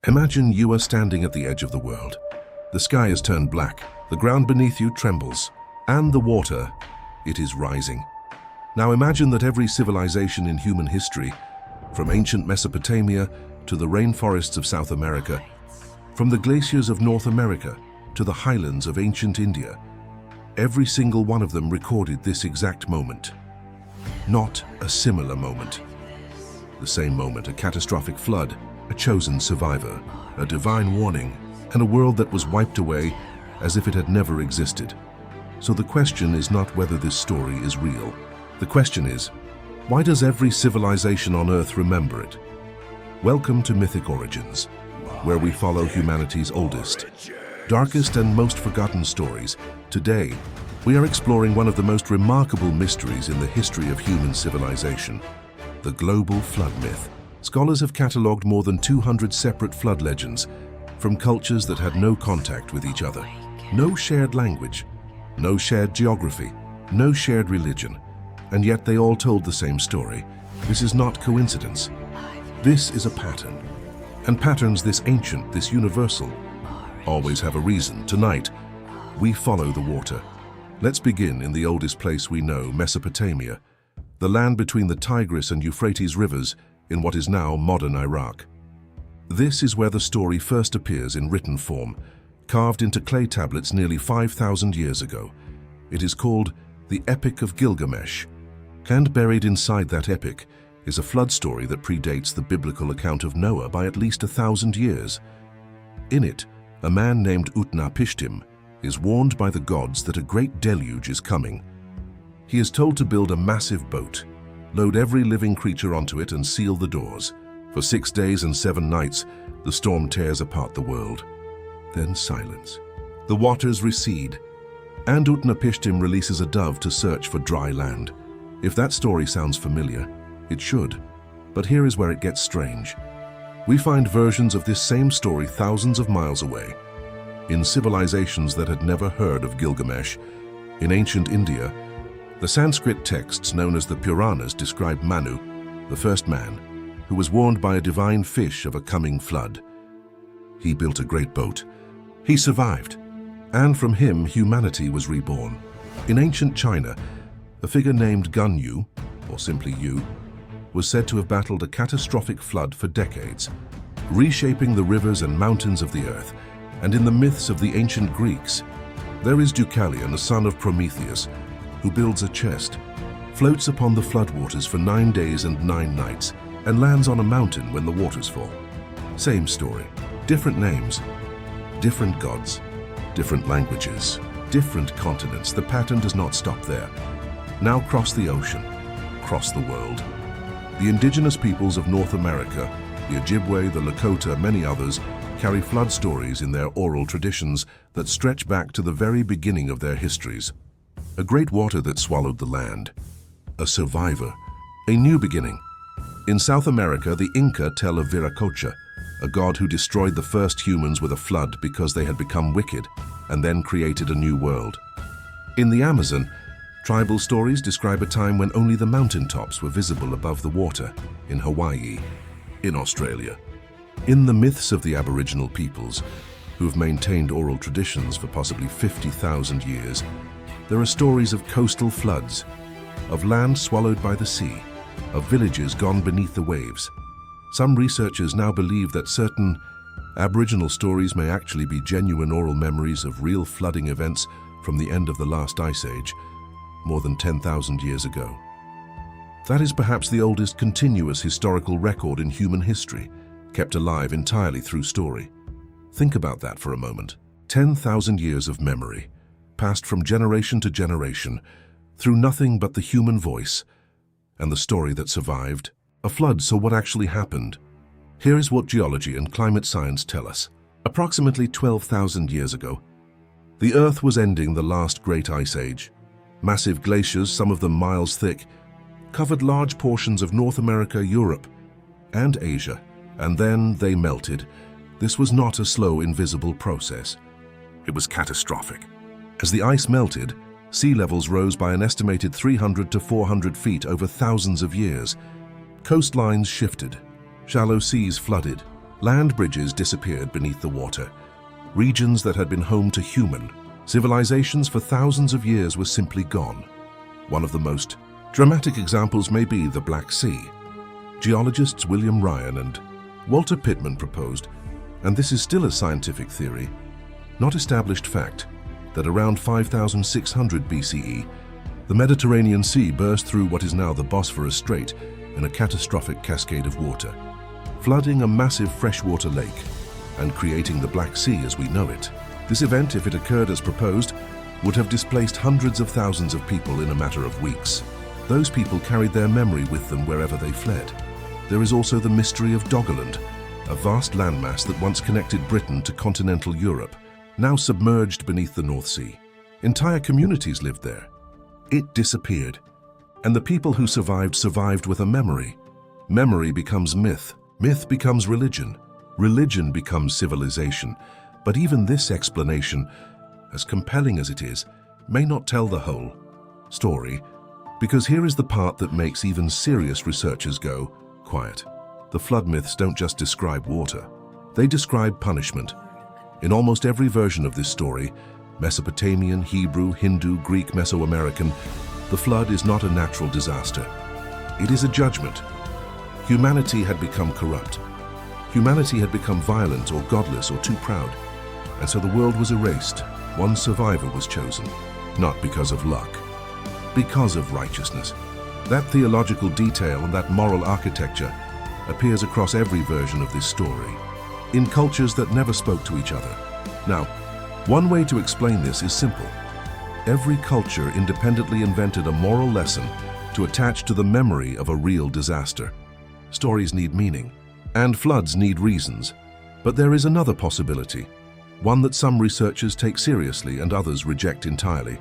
Imagine you are standing at the edge of the world. The sky has turned black, the ground beneath you trembles, and the water, it is rising. Now imagine that every civilization in human history, from ancient Mesopotamia to the rainforests of South America, from the glaciers of North America to the highlands of ancient India, every single one of them recorded this exact moment. Not a similar moment. The same moment, a catastrophic flood, a chosen survivor, a divine warning, and a world that was wiped away as if it had never existed. So the question is not whether this story is real. The question is, why does every civilization on Earth remember it? Welcome to Mythic Origins, where we follow humanity's oldest, darkest and most forgotten stories. Today, we are exploring one of the most remarkable mysteries in the history of human civilization, the global flood myth. Scholars have catalogued more than 200 separate flood legends from cultures that had no contact with each other. No shared language, no shared geography, no shared religion, and yet they all told the same story. This is not coincidence. This is a pattern. And patterns this ancient, this universal, always have a reason. Tonight, we follow the water. Let's begin in the oldest place we know, Mesopotamia, the land between the Tigris and Euphrates rivers in what is now modern Iraq. This is where the story first appears in written form, carved into clay tablets nearly 5,000 years ago. It is called the Epic of Gilgamesh, and buried inside that epic is a flood story that predates the biblical account of Noah by at least 1,000 years. In it, a man named Utnapishtim is warned by the gods that a great deluge is coming. He is told to build a massive boat, load every living creature onto it and seal the doors. For 6 days and 7 nights, the storm tears apart the world. Then silence. The waters recede, and Utnapishtim releases a dove to search for dry land. If that story sounds familiar, it should. But here is where it gets strange. We find versions of this same story thousands of miles away, in civilizations that had never heard of Gilgamesh. In ancient India, the Sanskrit texts known as the Puranas describe Manu, the first man, who was warned by a divine fish of a coming flood. He built a great boat. He survived, and from him humanity was reborn. In ancient China, a figure named Gunyu, or simply Yu, was said to have battled a catastrophic flood for decades, reshaping the rivers and mountains of the earth. And in the myths of the ancient Greeks, there is Deucalion, a son of Prometheus, who builds a chest, floats upon the floodwaters for 9 days and 9 nights, and lands on a mountain when the waters fall. Same story, different names, different gods, different languages, different continents. The pattern does not stop there. Now cross the ocean, cross the world. The indigenous peoples of North America, the Ojibwe, the Lakota, many others, carry flood stories in their oral traditions that stretch back to the very beginning of their histories. A great water that swallowed the land, a survivor, a new beginning. In South America, the Inca tell of Viracocha, a god who destroyed the first humans with a flood because they had become wicked and then created a new world. In the Amazon, tribal stories describe a time when only the mountaintops were visible above the water, in Hawaii, in Australia. In the myths of the Aboriginal peoples, who have maintained oral traditions for possibly 50,000 years, there are stories of coastal floods, of land swallowed by the sea, of villages gone beneath the waves. Some researchers now believe that certain Aboriginal stories may actually be genuine oral memories of real flooding events from the end of the last ice age, more than 10,000 years ago. That is perhaps the oldest continuous historical record in human history, kept alive entirely through story. Think about that for a moment. 10,000 years of memory, passed from generation to generation, through nothing but the human voice, and the story that survived. A flood, so what actually happened? Here is what geology and climate science tell us. Approximately 12,000 years ago, the Earth was ending the last great ice age. Massive glaciers, some of them miles thick, covered large portions of North America, Europe, and Asia, and then they melted. This was not a slow, invisible process. It was catastrophic. As the ice melted, sea levels rose by an estimated 300 to 400 feet over thousands of years. Coastlines shifted, shallow seas flooded, Land bridges disappeared beneath the water. Regions that had been home to human civilizations for thousands of years were simply gone. One of the most dramatic examples may be the Black Sea. Geologists William Ryan and Walter Pittman proposed, and this is still a scientific theory, not established fact, that around 5600 BCE, the Mediterranean Sea burst through what is now the Bosphorus Strait in a catastrophic cascade of water, flooding a massive freshwater lake and creating the Black Sea as we know it. This event, if it occurred as proposed, would have displaced hundreds of thousands of people in a matter of weeks. Those people carried their memory with them wherever they fled. There is also the mystery of Doggerland, a vast landmass that once connected Britain to continental Europe, now submerged beneath the North Sea. Entire communities lived there. It disappeared, and the people who survived with a memory. Memory becomes myth. Myth becomes religion. Religion becomes civilization. But even this explanation, as compelling as it is, may not tell the whole story, because here is the part that makes even serious researchers go quiet. The flood myths don't just describe water. They describe punishment. In almost every version of this story, Mesopotamian, Hebrew, Hindu, Greek, Mesoamerican, the flood is not a natural disaster. It is a judgment. Humanity had become corrupt. Humanity had become violent or godless or too proud. And so the world was erased. One survivor was chosen, not because of luck, because of righteousness. That theological detail and that moral architecture appears across every version of this story, in cultures that never spoke to each other. Now, one way to explain this is simple. Every culture independently invented a moral lesson to attach to the memory of a real disaster. Stories need meaning, and floods need reasons. But there is another possibility, one that some researchers take seriously and others reject entirely.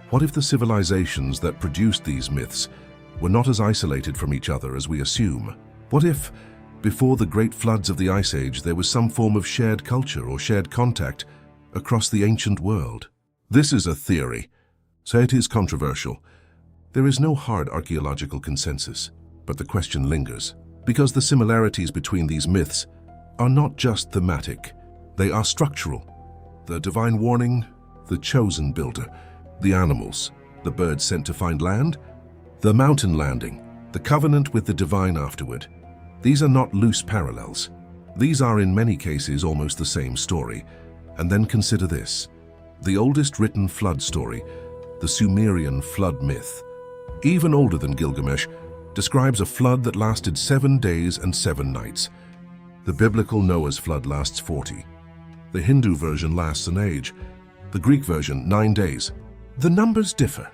What if the civilizations that produced these myths were not as isolated from each other as we assume? What if, before the great floods of the Ice Age, there was some form of shared culture or shared contact across the ancient world? This is a theory, so it is controversial. There is no hard archaeological consensus, but the question lingers, because the similarities between these myths are not just thematic, they are structural. The divine warning, the chosen builder, the animals, the birds sent to find land, the mountain landing, the covenant with the divine afterward. These are not loose parallels. These are in many cases almost the same story. And then consider this, the oldest written flood story, the Sumerian flood myth, even older than Gilgamesh, describes a flood that lasted 7 days and 7 nights. The biblical Noah's flood lasts 40. The Hindu version lasts an age. The Greek version, 9 days. The numbers differ,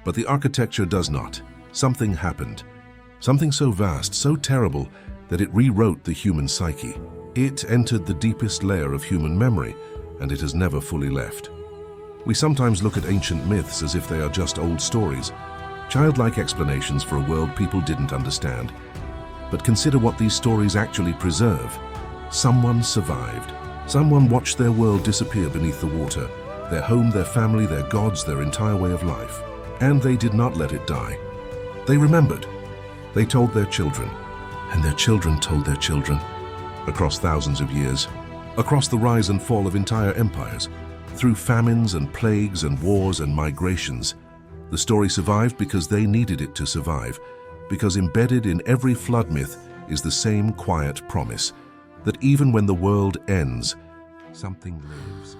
but the architecture does not. Something happened. Something so vast, so terrible, that it rewrote the human psyche. It entered the deepest layer of human memory, and it has never fully left. We sometimes look at ancient myths as if they are just old stories, childlike explanations for a world people didn't understand. But consider what these stories actually preserve. Someone survived. Someone watched their world disappear beneath the water, their home, their family, their gods, their entire way of life. And they did not let it die. They remembered. They told their children, and their children told their children, across thousands of years, across the rise and fall of entire empires, through famines and plagues and wars and migrations. The story survived because they needed it to survive, because embedded in every flood myth is the same quiet promise that even when the world ends, something lives.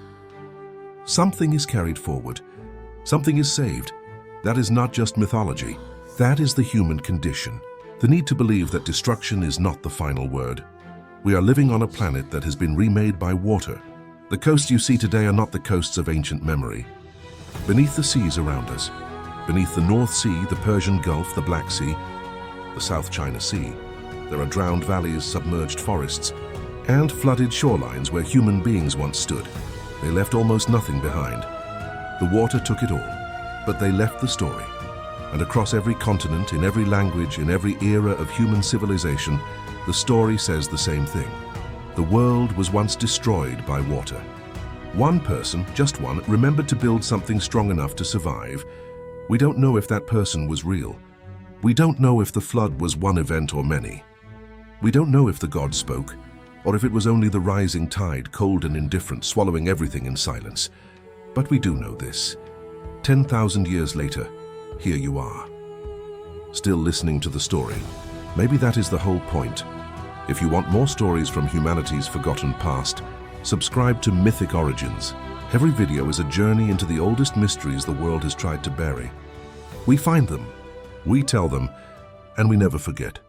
Something is carried forward. Something is saved. That is not just mythology. That is the human condition. The need to believe that destruction is not the final word. We are living on a planet that has been remade by water. The coasts you see today are not the coasts of ancient memory. Beneath the seas around us, beneath the North Sea, the Persian Gulf, the Black Sea, the South China Sea, there are drowned valleys, submerged forests, and flooded shorelines where human beings once stood. They left almost nothing behind. The water took it all, but they left the story. And across every continent, in every language, in every era of human civilization, the story says the same thing. The world was once destroyed by water. One person, just one, remembered to build something strong enough to survive. We don't know if that person was real. We don't know if the flood was one event or many. We don't know if the gods spoke, or if it was only the rising tide, cold and indifferent, swallowing everything in silence. But we do know this. 10,000 years later, here you are, still listening to the story. Maybe that is the whole point. If you want more stories from humanity's forgotten past, subscribe to Mythic Origins. Every video is a journey into the oldest mysteries the world has tried to bury. We find them, we tell them, and we never forget.